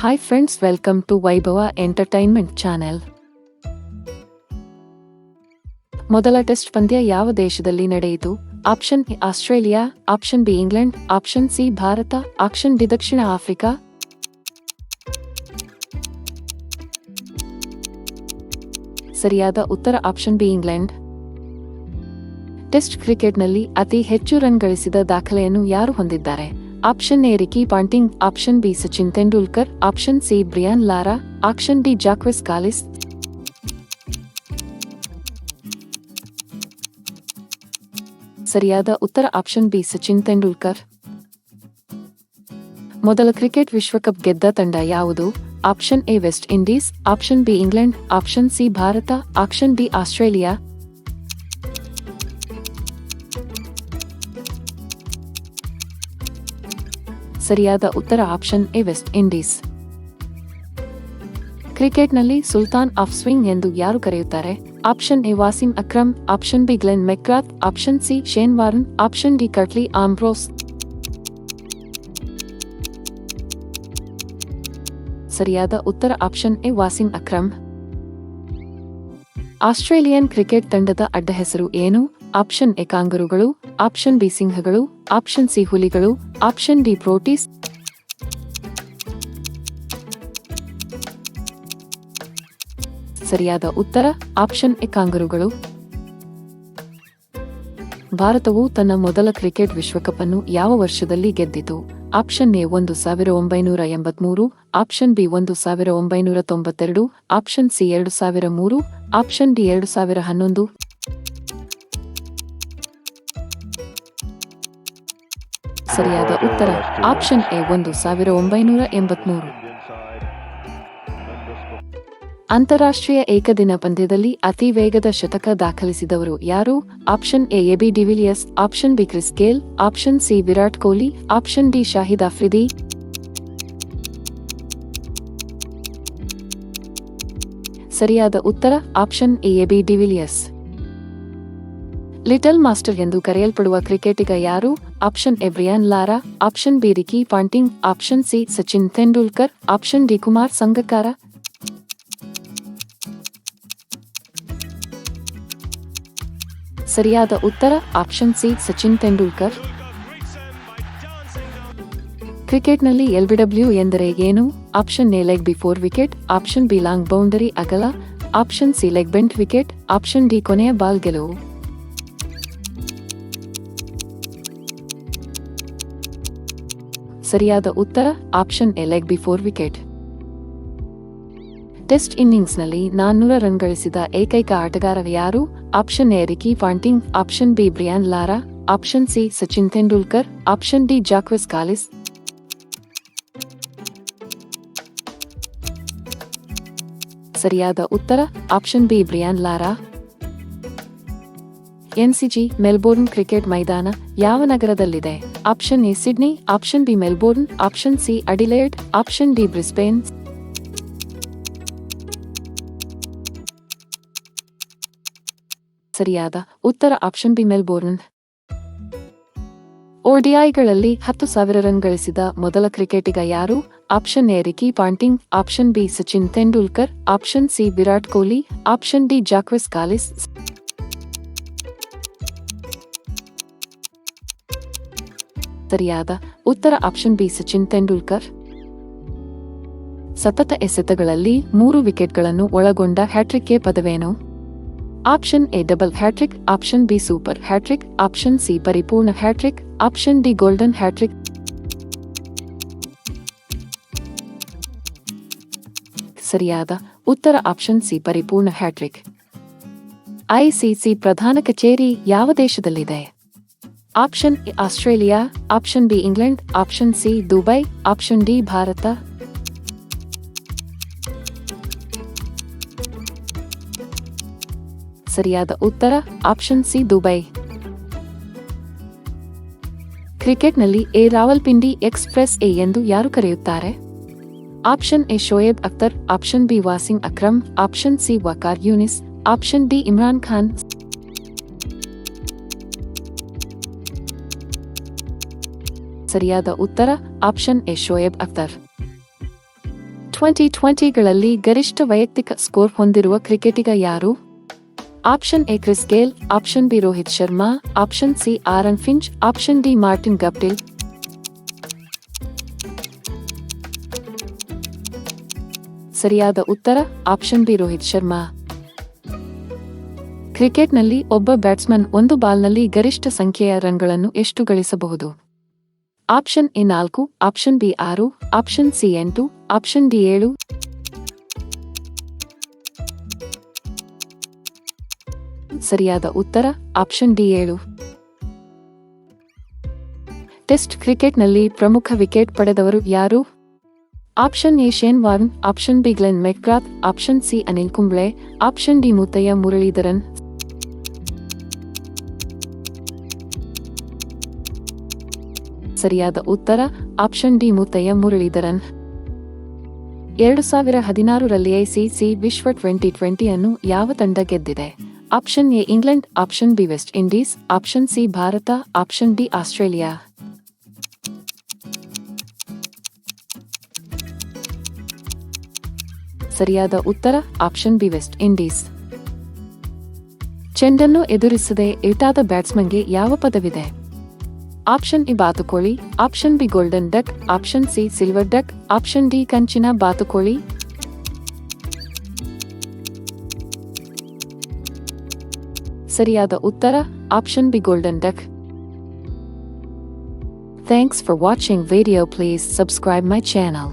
Hi friends, welcome to ವೈಭವ entertainment channel. ಮೊದಲ test ಪಂದ್ಯ ಯಾವ ದೇಶದಲ್ಲಿ ನಡೆಯಿತು? Option A Australia, option B England, option C Bharat, option D Dakshina Africa. ಸರಿಯಾದ ಉತ್ತರ ಆಪ್ಷನ್ ಬಿ ಇಂಗ್ಲೆಂಡ್. ಟೆಸ್ಟ್ ಕ್ರಿಕೆಟ್ನಲ್ಲಿ ಅತಿ ಹೆಚ್ಚು ರನ್ ಗಳಿಸಿದ ದಾಖಲೆಯನ್ನು ಯಾರು ಹೊಂದಿದ್ದಾರೆ? Option A Ricky Ponting, option B Sachin Tendulkar, option C Brian Lara, option D Jacques Kallis. ಸರಿಯಾದ ಉತ್ತರ ಆಪ್ಷನ್ ಬಿ ಸಚಿನ್ ತೆಂಡೂಲ್ಕರ್. ಮೊದಲ ಕ್ರಿಕೆಟ್ ವಿಶ್ವಕಪ್ ಗೆದ್ದ ತಂಡ ಯಾವುದು? Option A West Indies, option B England, option C Bharat, option D Australia. ಸರಿಯಾದ ಉತ್ತರ ಆಪ್ಷನ್ ಎ ವೆಸ್ಟ್ ಇಂಡೀಸ್. ಕ್ರಿಕೆಟ್ನಲ್ಲಿ ಸುಲ್ತಾನ್ ಆಫ್ ಸ್ವಿಂಗ್ ಎಂದು ಯಾರು ಕರೆಯುತ್ತಾರೆ? Option A Wasim Akram, option B Glenn McGrath, option C Shane Warne, option D Curtly Ambrose. ಸರಿಯಾದ ಉತ್ತರ option A Wasim Akram. Australian cricket ತಂಡದ ಅಡ್ಡ ಹೆಸರು ಏನು? ಆಪ್ಷನ್ ಎ ಕಾಂಗರುಗಳು, ಆಪ್ಷನ್ ಬಿ ಸಿಂಹಗಳು, ಆಪ್ಷನ್ ಸಿ ಹುಲಿಗಳು, ಆಪ್ಷನ್ ಡಿ ಪ್ರೋಟೀಸ್. ಸರಿಯಾದ ಉತ್ತರ ಆಪ್ಷನ್ ಎ ಕಾಂಗರುಗಳು. ಭಾರತವು ತನ್ನ ಮೊದಲ ಕ್ರಿಕೆಟ್ ವಿಶ್ವಕಪ್ ಅನ್ನು ಯಾವ ವರ್ಷದಲ್ಲಿ ಗೆದ್ದಿತು? Option A 1983, option B 1992, option C 2003, option D 2011. ಸರಿಯಾದ ಉತ್ತರ ಆಪ್ಷನ್ ಎ 1983. ಅಂತಾರಾಷ್ಟ್ರೀಯ ಏಕದಿನ ಪಂದ್ಯದಲ್ಲಿ ಅತಿ ವೇಗದ ಶತಕ ದಾಖಲಿಸಿದವರು ಯಾರು? Option A AB de Villiers, option B Chris Gayle, option C Virat Kohli, option D Shahid Afridi. ಸರಿಯಾದ ಉತ್ತರ option A AB de Villiers. Little master ಎಂದು ಕರೆಯಲ್ಪಡುವ ಕ್ರಿಕೆಟಿಗ ಯಾರು? Option A Brian Lara, option B Ricky Ponting, option C Sachin Tendulkar, option D Kumar Sangakkara. ಸರಿಯಾದ ಉತ್ತರ ಆಪ್ಷನ್ ಸಿ ಸಚಿನ್ ತೆಂಡೂಲ್ಕರ್. ಕ್ರಿಕೆಟ್ನಲ್ಲಿ LBW ಎಂದರೆ ಏನು? Option A leg before wicket, option B long boundary ಅಗಲ, option C leg bent wicket, option D ಕೊನೆಯ ball ಗೆಲುವು. ಸರಿಯಾದ ಉತ್ತರ option A leg before wicket. Test ಇನ್ನಿಂಗ್ಸ್ನಲ್ಲಿ 400 ರನ್ ಗಳಿಸಿದ ಏಕೈಕ ಆಟಗಾರ ಯಾರು? Option A Ricky Ponting, option B Brian Lara, option C Sachin Tendulkar, option D Jacques Kallis. ಸರಿಯಾದ ಉತ್ತರ option B Brian Lara. MCG Melbourne cricket ಮೈದಾನ ಯಾವ ನಗರದಲ್ಲಿದೆ? Option A Sydney, option B Melbourne, option C Adelaide, option D Brisbane. ಸರಿಯಾದ ಉತ್ತರ option B Melbourne. ಓಡಿಐಗಳಲ್ಲಿ 10,000 run ಗಳಿಸಿದ ಮೊದಲ ಕ್ರಿಕೆಟಿಗ ಯಾರು? Option A Ricky Ponting, option B Sachin Tendulkar, option C Virat Kohli, option D Jacques Kallis. ಸರಿಯಾದ ಉತ್ತರ ಆಪ್ಷನ್ ಬಿ ಸಚಿನ್ ತೆಂಡೂಲ್ಕರ್. ಸತತ ಎಸೆತಗಳಲ್ಲಿ 3 ವಿಕೆಟ್ಗಳನ್ನು ಒಳಗೊಂಡ ಹ್ಯಾಟ್ರಿಕ್ಗೆ ಪದವೇನು? Option A double hat-trick, option B super hat-trick, option C ಪರಿಪೂರ್ಣ hat-trick, option D golden hat-trick. ಸರಿಯಾದ ಉತ್ತರ ಆಪ್ಷನ್ ಸಿ ಪರಿಪೂರ್ಣ ಹ್ಯಾಟ್ರಿಕ್. ಐಸಿಸಿ ಪ್ರಧಾನ ಕಚೇರಿ ಯಾವ ದೇಶದಲ್ಲಿದೆ? Option A Australia, option B England, option C Dubai, option D Bharat. ಸರಿಯಾದ ಉತ್ತರ ಆಪ್ಷನ್ ಸಿ ದುಬೈ. ಕ್ರಿಕೆಟ್ನಲ್ಲಿ ಎ ರಾವಲ್ಪಿಂಡಿ ಎಕ್ಸ್‌ಪ್ರೆಸ್ ಎ ಎಂದು ಯಾರು ಕರೆಯುತ್ತಾರೆ? Option A Shoaib Akhtar, option B Wasim Akram, option C Waqar Younis, option D Imran Khan. ಸರಿಯಾದ ಉತ್ತರ ಆಪ್ಷನ್ ಎ ಶೋಯೆಬ್ ಅಖ್ತರ್. T20ಗಳಲ್ಲಿ ಗರಿಷ್ಠ ವೈಯಕ್ತಿಕ ಸ್ಕೋರ್ ಹೊಂದಿರುವ ಕ್ರಿಕೆಟಿಗ ಯಾರು? Option A Chris Gayle, option B Rohit Sharma, option C Aaron Finch, option D Martin Guptill. ಸರಿಯಾದ ಉತ್ತರ ಆಪ್ಷನ್ ಬಿ ರೋಹಿತ್ ಶರ್ಮಾ. ಕ್ರಿಕೆಟ್ನಲ್ಲಿ ಒಬ್ಬ ಬ್ಯಾಟ್ಸ್ಮನ್ ಒಂದು ಬಾಲ್ನಲ್ಲಿ ಗರಿಷ್ಠ ಸಂಖ್ಯೆಯ ರನ್ಗಳನ್ನು ಎಷ್ಟು ಗಳಿಸಬಹುದು? Option A 4, option B 6, option C 8, option D 7. ಸರಿಯಾದ ಉತ್ತರ ಆಪ್ಷನ್ ಡಿ 7. ಟೆಸ್ಟ್ ಕ್ರಿಕೆಟ್ನಲ್ಲಿ ಪ್ರಮುಖ ವಿಕೆಟ್ ಪಡೆದವರು ಯಾರು? Option A Shane Warne, option B Glenn McGrath, option C Anil Kumble, option D Muttiah Muralitharan. ಸರಿಯಾದ ಉತ್ತರ ಆಪ್ಷನ್ ಡಿ ಮುತ್ತಯ್ಯ ಮುರಳೀಧರನ್. 2016ರಲ್ಲಿ ICC ವಿಶ್ವ T20 ಅನ್ನು ಯಾವ ತಂಡ ಗೆದ್ದಿದೆ? Option A England, option B West Indies, option C Bharat, option D Australia. ಸರಿಯಾದ ಉತ್ತರ ಆಪ್ಷನ್ ಬಿ ವೆಸ್ಟ್ ಇಂಡೀಸ್. ಚೆಂಡನ್ನು ಎದುರಿಸದೆ ಔಟಾದ ಬ್ಯಾಟ್ಸ್ಮನ್ಗೆ ಯಾವ ಪದವಿದೆ? ಆಪ್ಷನ್ ಎ ಬಾತುಕೋಳಿ, option B golden duck, option C silver duck, option D ಕಂಚಿನ ಬಾತುಕೋಳಿ. ಸರಿಯಾದ ಉತ್ತರ option B golden duck. Thanks for watching video. Please subscribe my channel.